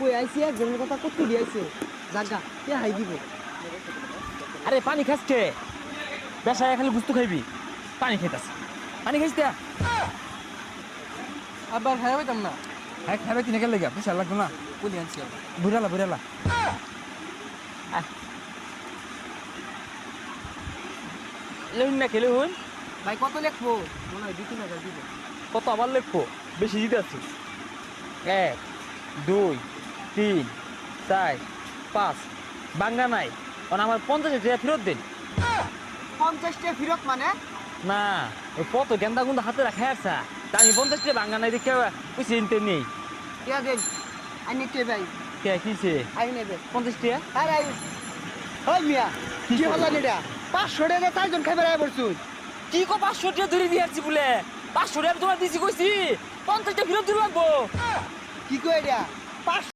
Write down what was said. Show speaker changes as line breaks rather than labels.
কই আইছি একজনের কথা কত দিয়েছে জাগা কে হাই দিব
আরে পানি খাচ্ছে বেসায় খালি গুস্তু খাইবি পানি খাইতাস পানি খাইস তা
আবার হাই হইতাম না
হ্যাঁ খাবে কিনে গেলে গা পয়সা লাগতো না
বলি আনছি
বুড়ালা বুড়ালা লেহুন না খেলে হুন
ভাই কত লিখবো মনে হয় 2-3 হাজার দিব
কত আবার লিখবো বেশি দিতে আছি 1 2 3 4 5 বাঙ্গা নাই আমার 50 টাকা ফেরত দিন
50 টাকা ফিরত মানে
না ওই কত গেন্দা গুন্দা হাতে রাখা আসা তা আমি 50 টাকা বাঙ্গা নাই দেখে কইছি ইনতে নেই
কে দেন আইনি কে ভাই
কে কিছে
আই নেবে
50 টাকা
আরে আই হই মিয়া কি হলো নিডা 500 টাকা চারজন খাইবার আই বলছুন
কি কো 500 টাকা ধরে দিয়ে আসছি বলে 500 টাকা তোমার দিছি কইছি 50 টাকা ফেরত দিতে লাগবো
কি কই এটা 500